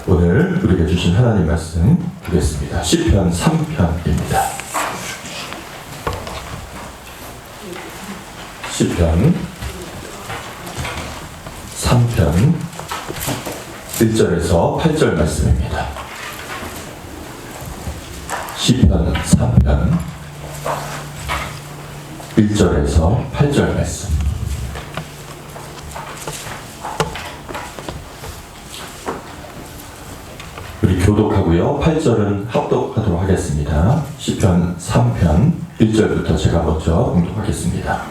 오늘 우리에게 주신 하나님 말씀 보겠습니다. 시편 3편입니다. 시편 3편 1절에서 8절 말씀입니다. 시편 3편 1절에서 8절 말씀. 우리 교독하고요. 8절은 합독하도록 하겠습니다. 시편 3편 1절부터 제가 먼저 공독하겠습니다.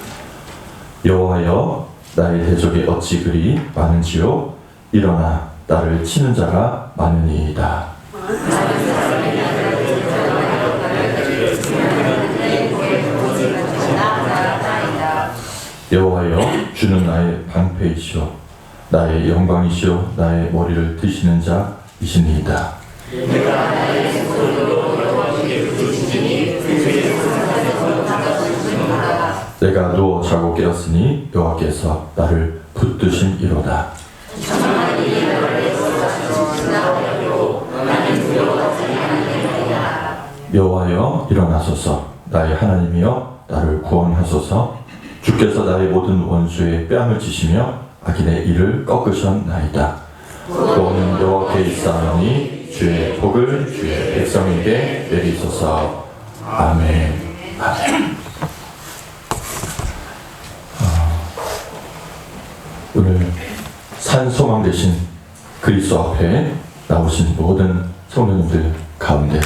여호와여, 나의 대적이 어찌 그리 많은지요? 일어나 나를 치는 자가 많으니이다. 여호와여, 주는 나의 방패이시오, 나의 영광이시오, 나의 머리를 드시는 자이시니이다. 내가 누워 자고 깨었으니 여호와께서 나를 붙드심이로다. 여호와여, 일어나소서. 나의 하나님이여, 나를 구원하소서. 주께서 나의 모든 원수의 뺨을 치시며 악인의 이를 꺾으셨나이다. 구원은 여호와께 있사오니 주의 복을 주의 백성에게 내리소서. 아멘. 아멘. 오늘 산소망 되신 그리스도 앞에 나오신 모든 성도님들 가운데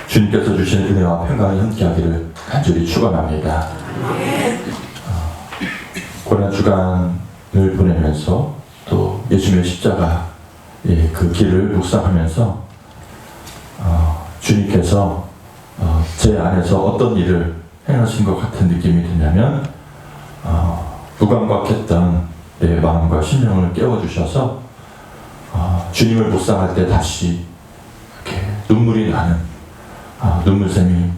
주님께서 주신 은혜와 평강이 함께하기를 간절히 축원합니다. 고난 주간을 보내면서 또 예수님의 십자가 그 길을 묵상하면서 주님께서 제 안에서 어떤 일을 행하신 것 같은 느낌이 드냐면 무감각했던 내 마음과 심령을 깨워주셔서 주님을 묵상할 때 다시 이렇게 눈물이 나는 눈물샘이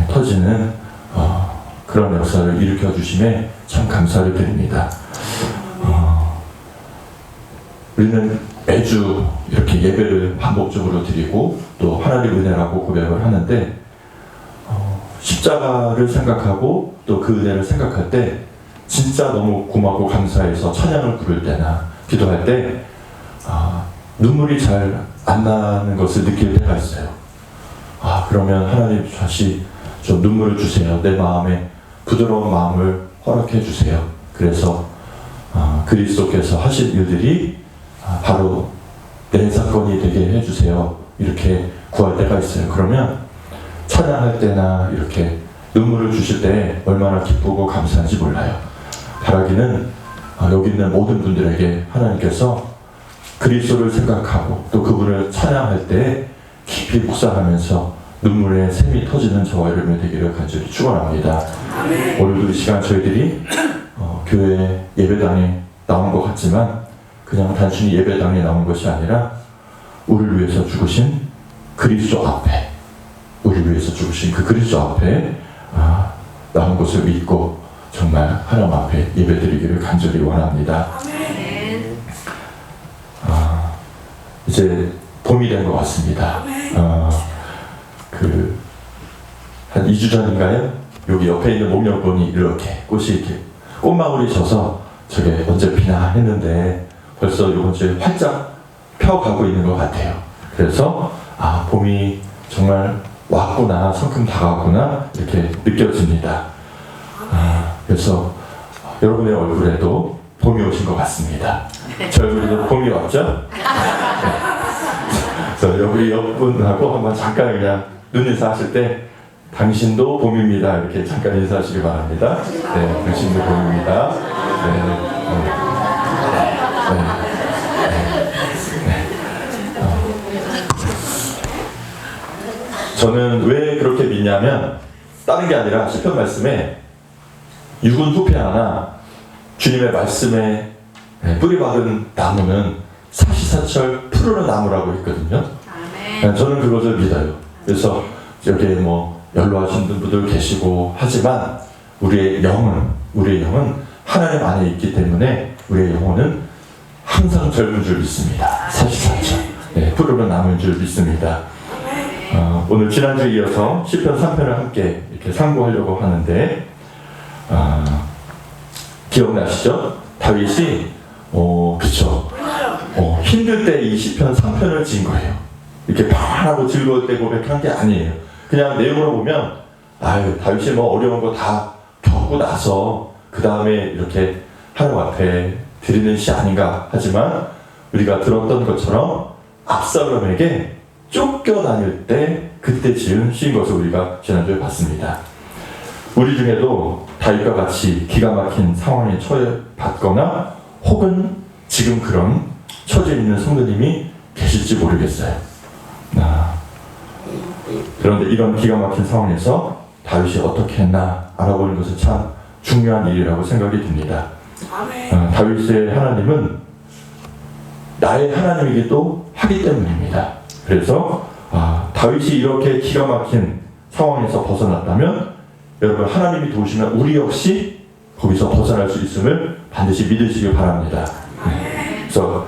터지는 그런 역사를 일으켜 주심에 참 감사를 드립니다. 우리는 매주 이렇게 예배를 반복적으로 드리고 또 하나님의 은혜라고 고백을 하는데 십자가를 생각하고 또 그 은혜를 생각할 때 진짜 너무 고맙고 감사해서 찬양을 부를 때나 기도할 때 눈물이 잘 안 나는 것을 느낄 때가 있어요. 그러면 하나님 다시 좀 눈물을 주세요. 내 마음에 부드러운 마음을 허락해 주세요. 그래서 그리스도께서 하신 일들이 바로 내 사건이 되게 해주세요. 이렇게 구할 때가 있어요. 그러면 찬양할 때나 이렇게 눈물을 주실 때 얼마나 기쁘고 감사한지 몰라요. 바라기는 여기 있는 모든 분들에게 하나님께서 그리스도를 생각하고 또 그분을 찬양할 때 깊이 묵상하면서 눈물의 샘이 터지는 저와 여러분이 되기를 간절히 축원합니다. 오늘도 이 시간 저희들이 교회 예배당에 나온 것 같지만 그냥 단순히 예배당에 나온 것이 아니라 우리를 위해서 죽으신 그리스도 앞에, 우리를 위해서 죽으신 그 그리스도 앞에 나온 것을 믿고 정말 하나님 앞에 예배드리기를 간절히 원합니다. 이제 봄이 된 것 같습니다. 한 2주 전인가요? 여기 옆에 있는 목련꽃이 이렇게 꽃이 이렇게 꽃망울이 져서 저게 언제 피나 했는데 벌써 이번 주에 활짝 펴가고 있는 것 같아요. 그래서 봄이 정말 왔구나, 성큼 다가왔구나 이렇게 느껴집니다. 그래서 여러분의 얼굴에도 봄이 오신 것 같습니다. 저 얼굴에도 봄이 왔죠? 그래서 여기 옆분하고 한번 잠깐 그냥 눈인사 하실 때 당신도 봄입니다. 이렇게 잠깐 인사하시기 바랍니다. 네, 당신도 봄입니다. 저는 왜 그렇게 믿냐면 다른 게 아니라 시편 말씀에 육은 후패하나 주님의 말씀에 뿌리박은 나무는 사시사철 푸르른 나무라고 했거든요. 저는 그것을 믿어요. 그래서 여기에 연로하신 분들 계시고 하지만 우리의 영은 하나님 안에 있기 때문에 우리의 영혼은 항상 젊은 줄 믿습니다. 사시사철. 푸르른 나무인 줄 믿습니다. 오늘 지난주에 이어서 시편 3편을 함께 이렇게 상고하려고 하는데, 기억나시죠? 다윗이 그쵸, 힘들 때 이 시편 3편을 지은 거예요. 이렇게 평안하고 즐거울 때 고백한 게 아니에요. 그냥 내용으로 보면 다윗이 뭐 어려운 거 다 겪고 나서 그 다음에 이렇게 하나님 앞에 드리는 시 아닌가 하지만, 우리가 들었던 것처럼 압살롬에게 쫓겨다닐 때 그때 지은 시인 것을 우리가 지난주에 봤습니다. 우리 중에도 다윗과 같이 기가 막힌 상황에 처해봤거나 혹은 지금 그런 처지에 있는 성도님이 계실지 모르겠어요. 그런데 이런 기가 막힌 상황에서 다윗이 어떻게 했나 알아보는 것은 참 중요한 일이라고 생각이 듭니다. 다윗의 하나님은 나의 하나님이기도 하기 때문입니다. 그래서 다윗이 이렇게 기가 막힌 상황에서 벗어났다면 여러분, 하나님이 도우시면 우리 역시 거기서 벗어날 수 있음을 반드시 믿으시길 바랍니다. 그래서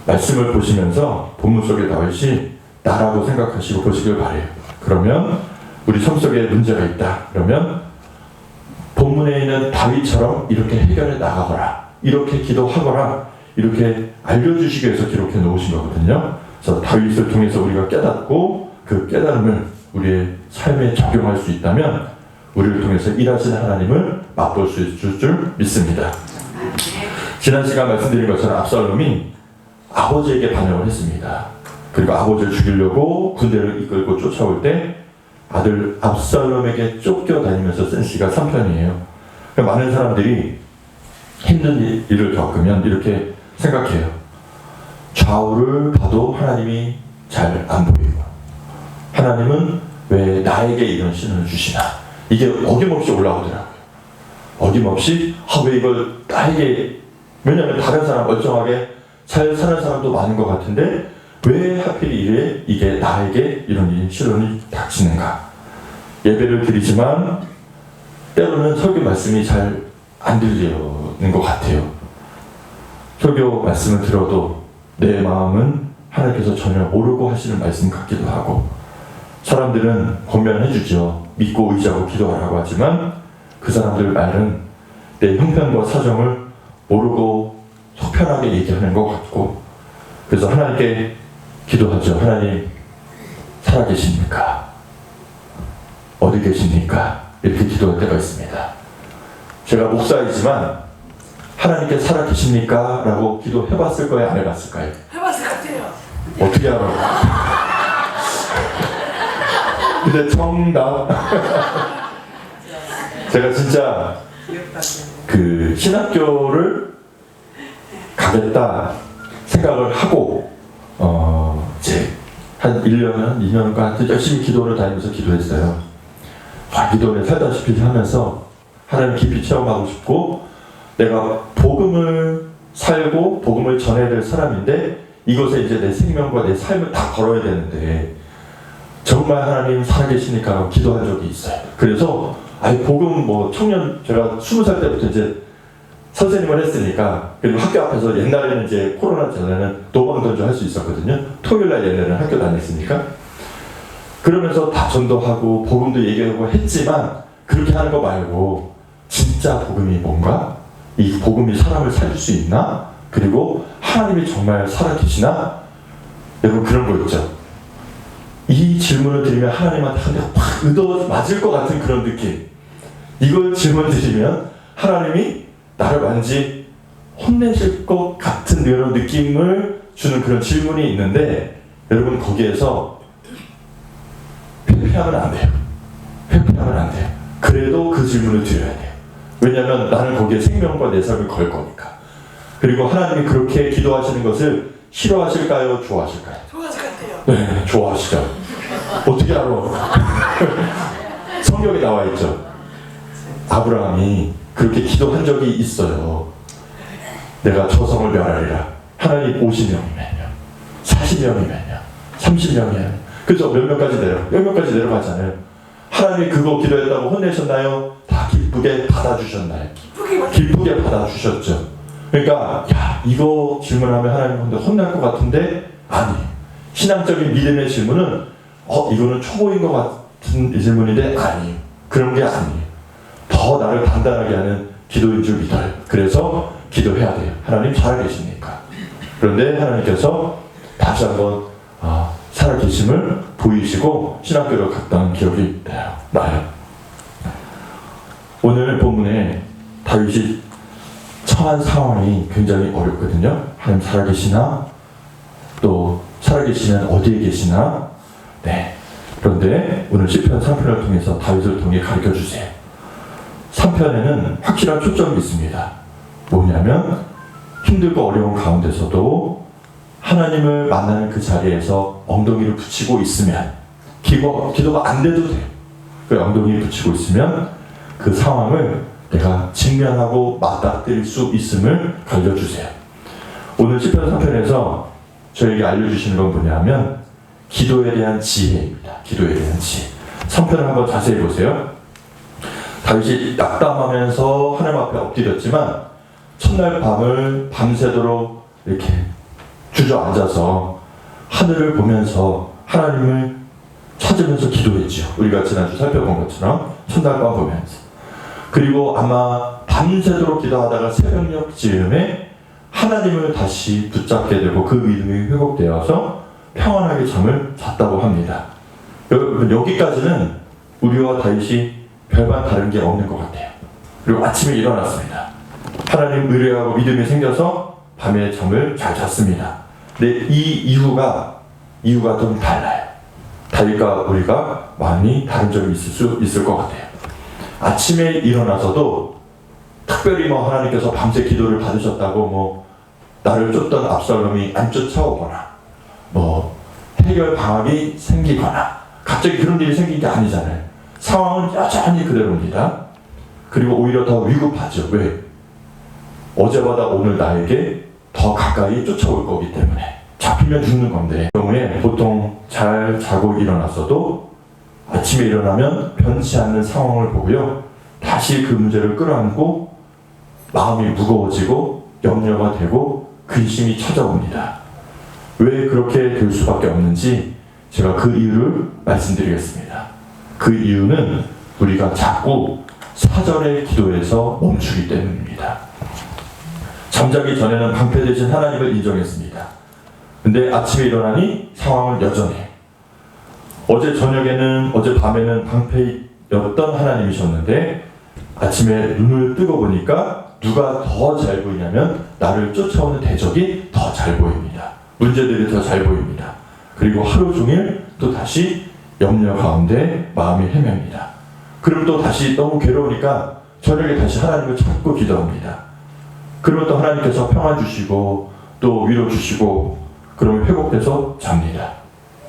말씀을 보시면서 본문 속에 다윗이 나라고 생각하시고 보시길 바래요. 그러면 우리 삶 속에 문제가 있다. 그러면 본문에 있는 다윗처럼 이렇게 해결해 나가거라, 이렇게 기도하거라, 이렇게 알려주시기 위해서 기록해 놓으신 거거든요. 그래서 다윗을 통해서 우리가 깨닫고 그 깨달음을 우리의 삶에 적용할 수 있다면 우리를 통해서 일하시는 하나님을 맛볼 수 있을 줄 믿습니다. 지난 시간 말씀드린 것처럼 압살롬이 아버지에게 반역을 했습니다. 그리고 아버지를 죽이려고 군대를 이끌고 쫓아올 때 아들 압살롬에게 쫓겨다니면서 쓴 시가 3편이에요. 많은 사람들이 힘든 일을 겪으면 이렇게 생각해요. 좌우를 봐도 하나님이 잘 안 보이고, 하나님은 왜 나에게 이런 시련을 주시나, 이게 어김없이 올라오더라고요. 어김없이 왜 이걸 나에게, 왜냐하면 다른 사람 멀쩡하게 잘 사는 사람도 많은 것 같은데 왜 하필 이게 나에게 이런 시련이 닥치는가. 예배를 드리지만 때로는 설교 말씀이 잘 안 들리는 것 같아요. 설교 말씀을 들어도 내 마음은 하나님께서 전혀 모르고 하시는 말씀 같기도 하고, 사람들은 권면해 주죠. 믿고 의지하고 기도하라고 하지만 그 사람들 말은 내 형편과 사정을 모르고 속편하게 얘기하는 것 같고, 그래서 하나님께 기도하죠. 하나님, 살아계십니까? 어디 계십니까? 이렇게 기도할 때가 있습니다. 제가 목사이지만 하나님께 살아계십니까? 라고 기도해봤을 거예요? 안 해봤을까요? 해봤을 것 같아요. 어떻게 알아요? 근데 정답. 제가 진짜 그 신학교를 가겠다 생각을 하고 이제 한 1년, 2년간 열심히 기도를 다니면서 기도했어요. 기도를 살다시피 하면서 하나님 깊이 체험하고 싶고, 내가 복음을 살고 복음을 전해야 될 사람인데 이것에 이제 내 생명과 내 삶을 다 걸어야 되는데 정말 하나님 살아계시니까 기도한 적이 있어요. 그래서 복음 청년, 제가 20살 때부터 이제 선생님을 했으니까, 그리고 학교 앞에서 옛날에는 이제 코로나 전에는 도방전주 할 수 있었거든요. 토요일날 옛날에는 학교 다녔으니까. 그러면서 다 전도하고 복음도 얘기하고 했지만 그렇게 하는 거 말고 진짜 복음이 뭔가? 이 복음이 사람을 살릴 수 있나? 그리고 하나님이 정말 살아계시나? 여러분, 그런 거 있죠. 이 질문을 드리면 하나님한테 한 대가 팍 얻어 맞을 것 같은 그런 느낌. 이걸 질문 드리면 하나님이 나를 왠지 혼내실 것 같은 이런 느낌을 주는 그런 질문이 있는데, 여러분, 거기에서 회피하면 안 돼요. 회피하면 안 돼요. 그래도 그 질문을 드려야 돼요. 왜냐하면 나는 거기에 생명과 내 삶을 걸 거니까. 그리고 하나님이 그렇게 기도하시는 것을 싫어하실까요? 좋아하실까요? 좋아하실 것 같아요. 네, 좋아하시죠. 어떻게 알아? 성경에 나와 있죠. 아브라함이 그렇게 기도한 적이 있어요. 내가 저 성을 멸하리라. 하나님 50명이면요, 40명이면요, 30명이면요. 그죠? 몇 명까지 내려가잖아요. 하나님이 그거 기도했다고 혼내셨나요? 다 기쁘게 받아주셨나요? 기쁘게 받아주셨죠. 그러니까 이거 질문하면 하나님한테 혼날 것 같은데, 아니, 신앙적인 믿음의 질문은 이거는 초보인 것 같은 질문인데 아니에요. 그런 게 아니에요. 더 나를 단단하게 하는 기도인 줄 믿어요. 그래서 기도해야 돼요. 하나님 살아계시니까. 그런데 하나님께서 다시 한번 살아계심을 보이시고 신학교를 갔던 기억이 나요. 오늘 본문에 다윗이 처한 상황이 굉장히 어렵거든요. 하나님 살아계시나? 또 살아계시면 어디에 계시나? 네. 그런데 오늘 시편 3편을 통해서 다윗을 통해 가르쳐주세요. 3편에는 확실한 초점이 있습니다. 뭐냐면 힘들고 어려운 가운데서도 하나님을 만나는 그 자리에서 엉덩이를 붙이고 있으면 기도가 안 돼도 돼요. 그 엉덩이를 붙이고 있으면 그 상황을 내가 직면하고 맞닥뜨릴 수 있음을 알려주세요. 오늘 시편 3편에서 저에게 알려주시는 건 뭐냐면 기도에 대한 지혜입니다. 기도에 대한 지혜. 3편을 한번 자세히 보세요. 다윗이 낙담하면서 하나님 앞에 엎드렸지만 첫날 밤을 밤새도록 이렇게 주저앉아서 하늘을 보면서 하나님을 찾으면서 기도했죠. 우리가 지난주 살펴본 것처럼 첫날 밤 보면서. 그리고 아마 밤새도록 기도하다가 새벽녘 즈음에 하나님을 다시 붙잡게 되고 그 믿음이 회복되어서 평안하게 잠을 잤다고 합니다. 여러분, 여기까지는 우리와 다윗이 별반 다른 게 없는 것 같아요. 그리고 아침에 일어났습니다. 하나님 의뢰하고 믿음이 생겨서 밤에 잠을 잘 잤습니다. 근데 이 이유가 좀 달라요. 다윗과 우리가 많이 다른 점이 있을 수 있을 것 같아요. 아침에 일어나서도 특별히 하나님께서 밤새 기도를 받으셨다고 나를 쫓던 압살롬이 안 쫓아오거나 해결 방안이 생기거나 갑자기 그런 일이 생긴 게 아니잖아요. 상황은 여전히 그대로입니다. 그리고 오히려 더 위급하죠. 왜? 어제보다 오늘 나에게 더 가까이 쫓아올 거기 때문에 잡히면 죽는 건데 그 경우에 보통 잘 자고 일어났어도 아침에 일어나면 변치 않는 상황을 보고요. 다시 그 문제를 끌어안고 마음이 무거워지고 염려가 되고 근심이 찾아옵니다. 왜 그렇게 될 수밖에 없는지 제가 그 이유를 말씀드리겠습니다. 그 이유는 우리가 자꾸 사절의 기도에서 멈추기 때문입니다. 잠자기 전에는 방패 되신 하나님을 인정했습니다. 근데 아침에 일어나니 상황은 여전해. 어제 밤에는 방패였던 하나님이셨는데 아침에 눈을 뜨고 보니까 누가 더 잘 보이냐면 나를 쫓아오는 대적이 더 잘 보입니다. 문제들이 더 잘 보입니다. 그리고 하루 종일 또 다시 염려 가운데 마음이 헤맵니다. 그럼 또 다시 너무 괴로우니까 저녁에 다시 하나님을 찾고 기도합니다. 그러면 또 하나님께서 평안 주시고 또 위로 주시고 그러면 회복돼서 잡니다.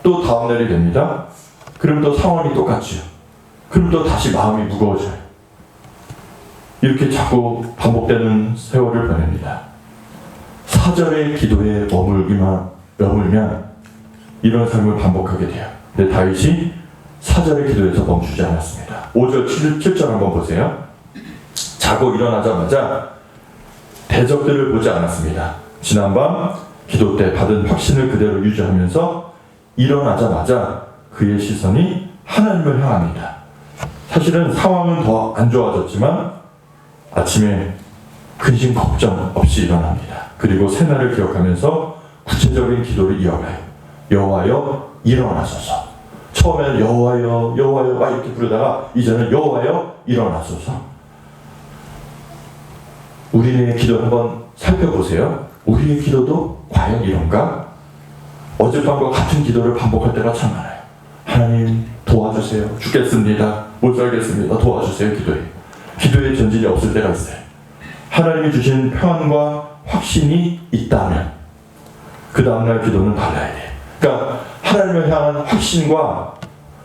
또 다음날이 됩니다. 그럼 또 상황이 똑같죠. 그럼 또 다시 마음이 무거워져요. 이렇게 자꾸 반복되는 세월을 보냅니다. 사절의 기도에 머물면 이런 삶을 반복하게 돼요. 근데 다윗이 사절의 기도에서 멈추지 않았습니다. 5절, 7절 한번 보세요. 자고 일어나자마자 대적들을 보지 않았습니다. 지난밤 기도 때 받은 확신을 그대로 유지하면서 일어나자마자 그의 시선이 하나님을 향합니다. 사실은 상황은 더 안 좋아졌지만 아침에 근심 걱정 없이 일어납니다. 그리고 새날을 기억하면서 구체적인 기도를 이어가요. 여호와여 일어나소서. 처음에는 여호와여 여호와여 막 이렇게 부르다가 이제는 여호와여 일어나소서. 우리의 기도 한번 살펴보세요. 우리의 기도도 과연 이런가? 어젯밤과 같은 기도를 반복할 때가 참 많아요. 하나님 도와주세요. 죽겠습니다. 못 살겠습니다. 도와주세요. 기도에 전진이 없을 때가 있어요. 하나님이 주신 평안과 확신이 있다면 그 다음날 기도는 달라야 돼요. 그러니까 하나님을 향한 확신과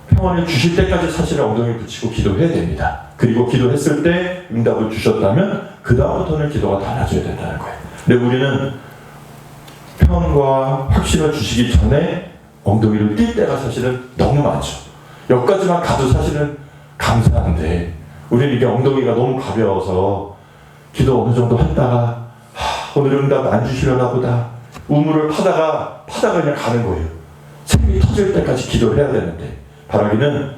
평안을 주실 때까지 사실 엉덩이 붙이고 기도해야 됩니다. 그리고 기도했을 때 응답을 주셨다면 그 다음부터는 기도가 달라져야 된다는 거예요. 근데 우리는 평안과 확신을 주시기 전에 엉덩이를 뛸 때가 사실은 너무 많죠. 여기까지만 가도 사실은 감사한데 우리는 이게 엉덩이가 너무 가벼워서 기도 어느 정도 했다가 오늘 응답 안 주시려나 보다 우물을 파다가 그냥 가는 거예요. 생이 터질 때까지 기도해야 되는데 바라기는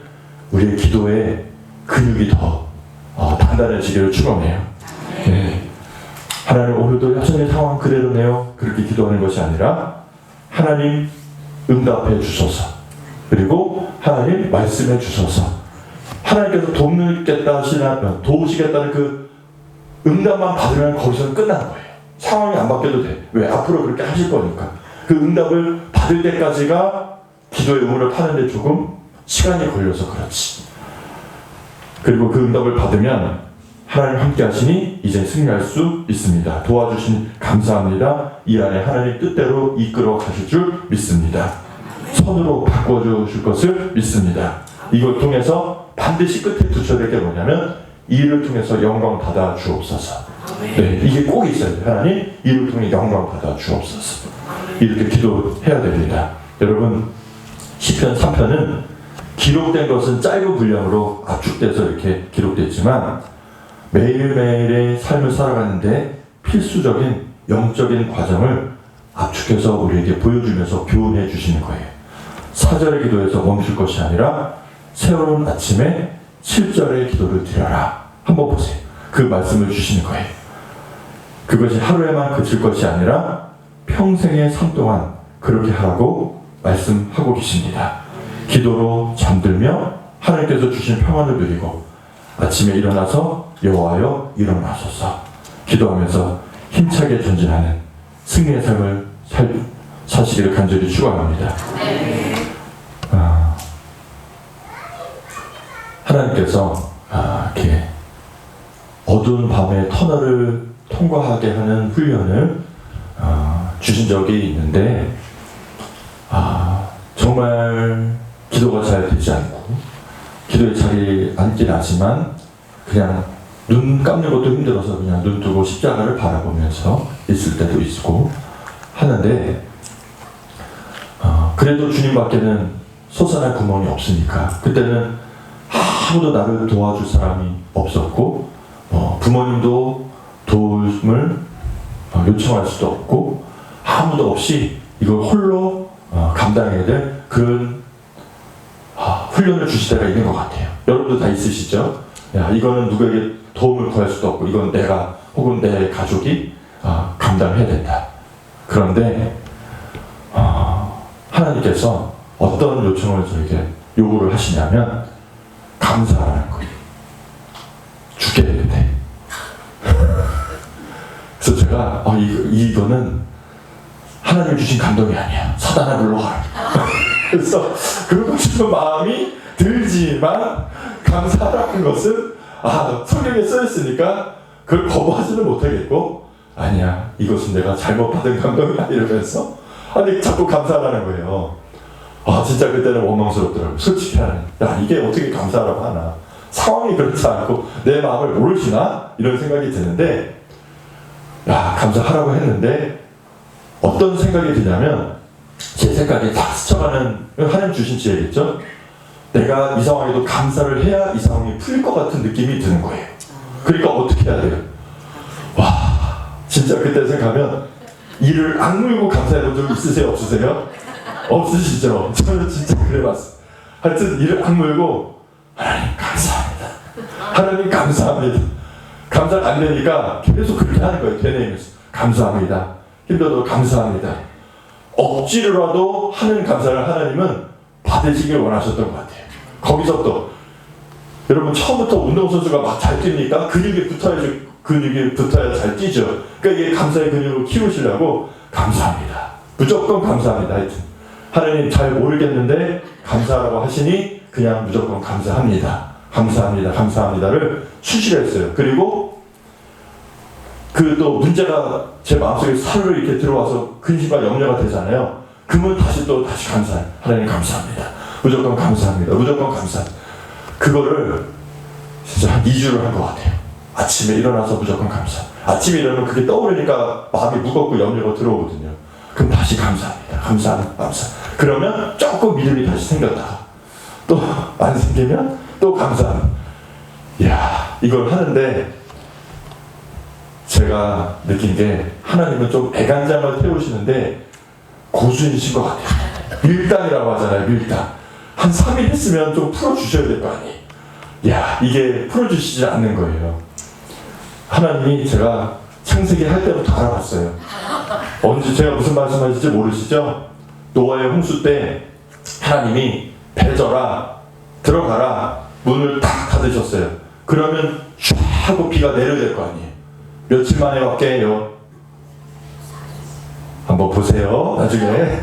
우리의 기도에 근육이 더 단단해지기를 축원해요. 네. 하나님 오늘도 여전히 상황 그대로네요. 그렇게 기도하는 것이 아니라 하나님 응답해 주소서. 그리고 하나님 말씀해 주소서. 하나님께서 도우시겠다는 그 응답만 받으면 거기서는 끝나는 거예요. 상황이 안 바뀌어도 돼. 왜? 앞으로 그렇게 하실 거니까. 그 응답을 받을 때까지가 기도의 우물을 파는데 조금 시간이 걸려서 그렇지. 그리고 그 응답을 받으면 하나님 함께 하시니 이제 승리할 수 있습니다. 도와주신 감사합니다. 이 안에 하나님 뜻대로 이끌어 가실 줄 믿습니다. 선으로 바꿔주실 것을 믿습니다. 이걸 통해서 반드시 끝에 두셔야 될 게 뭐냐면 이 일을 통해서 영광 받아 주옵소서. 네, 이게 꼭 있어요. 하나님 이 일을 통해 영광 받아 주옵소서. 이렇게 기도해야 됩니다. 여러분 시편 3편은 기록된 것은 짧은 분량으로 압축돼서 이렇게 기록됐지만 매일매일의 삶을 살아가는데 필수적인 영적인 과정을 압축해서 우리에게 보여주면서 교훈해 주시는 거예요. 4절의 기도에서 멈출 것이 아니라 새로운 아침에 7절의 기도를 드려라. 한번 보세요. 그 말씀을 주시는 거예요. 그것이 하루에만 그칠 것이 아니라 평생의 삶 동안 그렇게 하라고 말씀하고 계십니다. 기도로 잠들며 하나님께서 주신 평안을 누리고 아침에 일어나서 여호와여 일어나소서 기도하면서 힘차게 전진하는 승리의 삶을 사시기를 간절히 축원합니다. 하나님께서 이렇게 어두운 밤의 터널을 통과하게 하는 훈련을 주신 적이 있는데 정말 기도가 잘 되지 않고 기도에 자리에 앉긴 하지만 그냥 눈 감는 것도 힘들어서 그냥 눈 뜨고 십자가를 바라보면서 있을 때도 있고 하는데 그래도 주님밖에는 솟아날 구멍이 없으니까 그때는 아무도 나를 도와줄 사람이 없었고 부모님도 도움을 요청할 수도 없고 아무도 없이 이걸 홀로 감당해야 될 그런 훈련을 주실 때가 있는 것 같아요. 여러분도 다 있으시죠? 야, 이거는 누구에게 도움을 구할 수도 없고 이건 내가 혹은 내 가족이 감당해야 된다. 그런데 하나님께서 어떤 요청을 저에게 요구를 하시냐면 감사하라는 거예요. 죽게 되는데. 그래서 제가 이거는 하나님 주신 감동이 아니야. 사단아 불러가라. 그래서 그러고 싶은 마음이 들지만 감사하라는 것은 성경에 써있으니까 그걸 거부하지는 못하겠고 아니야 이것은 내가 잘못 받은 감동이야 이러면서 자꾸 감사하라는 거예요. 진짜 그때는 원망스럽더라고요. 솔직히 야 이게 어떻게 감사하라고 하나. 상황이 그렇지 않고 내 마음을 모르시나? 이런 생각이 드는데 감사하라고 했는데 어떤 생각이 드냐면 제 생각에 다 스쳐가는 하나님 주신 지혜겠죠? 내가 이 상황에도 감사를 해야 이 상황이 풀릴 것 같은 느낌이 드는 거예요. 그러니까 어떻게 해야 돼요? 진짜 그때 생각하면 이를 악물고 감사해 본 적 있으세요? 없으세요? 없으시죠? 저는 진짜 그래봤어요. 하여튼 이를 악물고 하나님 감사합니다. 하나님 감사합니다. 감사가 안 되니까 계속 그렇게 하는 거예요. 되뇌이면서 감사합니다. 힘들어도 감사합니다. 억지로라도 하는 감사를 하나님은 받으시길 원하셨던 것 같아요. 거기서 또 여러분 처음부터 운동선수가 막 잘 뛰니까 근육이 붙어야 잘 뛰죠. 그러니까 이게 감사의 근육을 키우시려고 감사합니다. 무조건 감사합니다. 하여튼 하나님 잘 모르겠는데 감사라고 하시니 그냥 무조건 감사합니다. 감사합니다. 감사합니다를 수시했어요. 그리고 그 또 문제가 제 마음속에 사르르 이렇게 들어와서 근심과 염려가 되잖아요. 그러면 다시 감사해요. 하나님 감사합니다. 무조건 감사합니다. 무조건 감사합니다. 그거를 진짜 한 2주를 한 것 같아요. 아침에 일어나서 무조건 감사. 아침에 일어나면 그게 떠오르니까 마음이 무겁고 염려가 들어오거든요. 그럼 다시 감사합니다. 감사. 그러면 조금 믿음이 다시 생겼다가 또 안 생기면 또 감사합니다. 이야, 이걸 하는데 제가 느낀 게 하나님은 좀 애간장을 태우시는데 고수이신 것 같아요. 밀당이라고 하잖아요. 밀당. 한 3일 했으면 좀 풀어주셔야 될 거 아니에요. 야, 이게 풀어주시지 않는 거예요. 하나님이 제가 창세기 할 때부터 알아봤어요. 언제 제가 무슨 말씀하실지 모르시죠? 노아의 홍수 때 하나님이 배져라, 들어가라, 문을 딱 닫으셨어요. 그러면 쫙 하고 비가 내려야 될 거 아니에요. 며칠 만에 왔게요. 한번 보세요. 나중에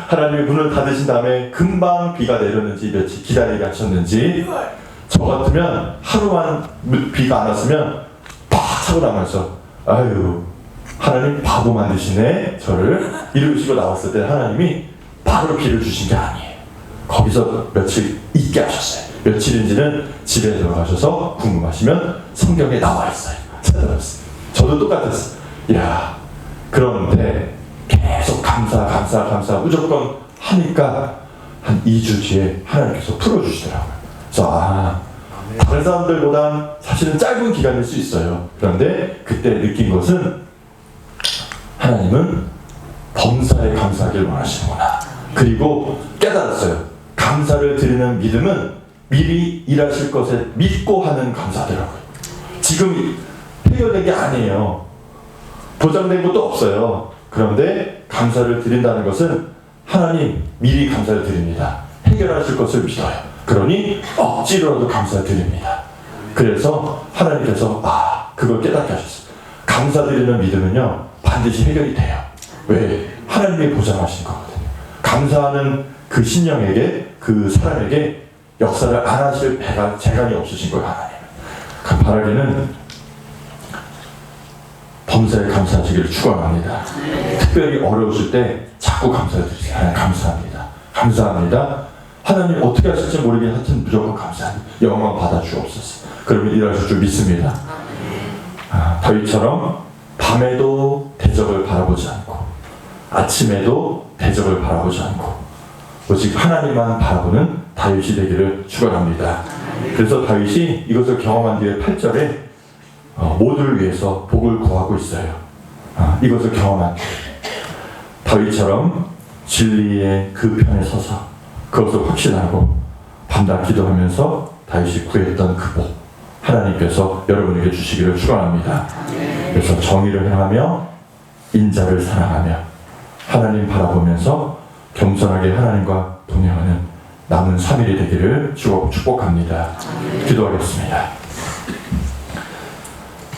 하나님이 문을 닫으신 다음에 금방 비가 내렸는지 며칠 기다리게 하셨는지. 저 같으면 하루만 비가 안 왔으면 팍 차고 나가서 아유 하나님 바보 만드시네 저를 이러시고 나왔을 때 하나님이 바로 비를 주신 게 아니에요. 거기서 며칠 있게 하셨어요. 며칠인지는 집에 들어가셔서 궁금하시면 성경에 나와 있어요. 찾아봤어요. 저도 똑같았어요. 야, 그런데 계속 감사 무조건 하니까 한 2주 뒤에 하나님께서 풀어주시더라고요. 그래서 다른 사람들보단 사실은 짧은 기간일 수 있어요. 그런데 그때 느낀 것은 하나님은 범사에 감사하길 원하시는구나. 그리고 깨달았어요. 감사를 드리는 믿음은 미리 일하실 것에 믿고 하는 감사더라고요. 지금 해결된 게 아니에요. 보장된 것도 없어요. 그런데 감사를 드린다는 것은 하나님 미리 감사를 드립니다. 해결하실 것을 믿어요. 그러니 억지로라도 감사드립니다. 그래서 하나님께서 그걸 깨닫게 하셨어요. 감사드리는 믿음은요 반드시 해결이 돼요. 왜? 하나님이 보장하신 거거든요. 감사하는 그 신령에게, 그 사람에게 역사를 안 하실 재간이 없으신 거예요. 하나님은. 바라기는 범사에 감사하시기를 축원합니다. 특별히 어려우실 때 자꾸 감사드리세요. 하나님 감사합니다. 감사합니다. 하나님 어떻게 하실지 모르긴 하여튼 무조건 감사합니다. 영광 받아 주옵소서. 그러면 일하실 줄 믿습니다. 다윗처럼 밤에도 대적을 바라보지 않고 아침에도 대적을 바라보지 않고 오직 하나님만 바라보는 다윗이 되기를 축원합니다. 그래서 다윗이 이것을 경험한 뒤에 8절에 모두를 위해서 복을 구하고 있어요. 이것을 경험한 뒤에 다윗처럼 진리의 그 편에 서서 그것을 확신하고 밤낮 기도하면서 다윗이 구했던 그 복 하나님께서 여러분에게 주시기를 축원합니다. 그래서 정의를 행하며 인자를 사랑하며 하나님 바라보면서 겸손하게 하나님과 동행하는 남은 3일이 되기를 축복합니다. 기도하겠습니다.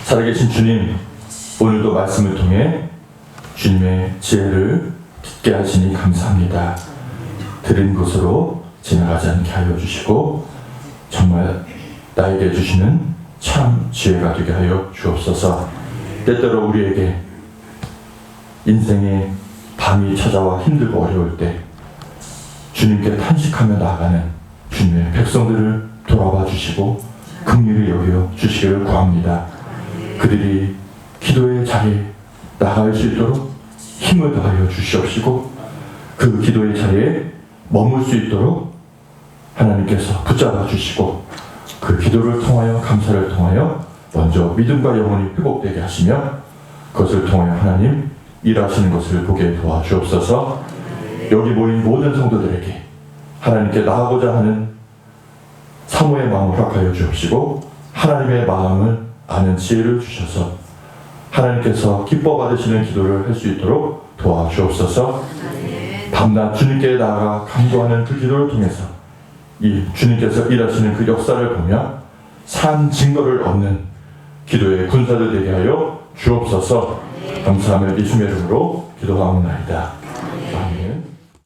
살아계신 주님, 오늘도 말씀을 통해 주님의 지혜를 듣게 하시니 감사합니다. 들은 것으로 지나가지 않게 하여 주시고 정말 나에게 주시는 참 지혜가 되게 하여 주옵소서. 때때로 우리에게 인생의 밤이 찾아와 힘들고 어려울 때 주님께 탄식하며 나아가는 주님의 백성들을 돌아봐 주시고 긍휼히 여겨 주시기를 구합니다. 그들이 기도의 자리에 나갈 수 있도록 힘을 더하여 주시옵시고 그 기도의 자리에 머물 수 있도록 하나님께서 붙잡아 주시고 그 기도를 통하여 감사를 통하여 먼저 믿음과 영혼이 회복되게 하시며 그것을 통하여 하나님 일하시는 것을 보게 도와주옵소서. 여기 모인 모든 성도들에게 하나님께 나아가고자 하는 사모의 마음을 허락하여 주옵시고 하나님의 마음을 아는 지혜를 주셔서 하나님께서 기뻐 받으시는 기도를 할 수 있도록 도와주옵소서. 밤낮 주님께 나아가 간구하는 그 기도를 통해서 이 주님께서 일하시는 그 역사를 보며 산 증거를 얻는 기도의 군사들 되게 하여 주옵소서. 감사하며 예수님의 이름으로 기도하옵나이다.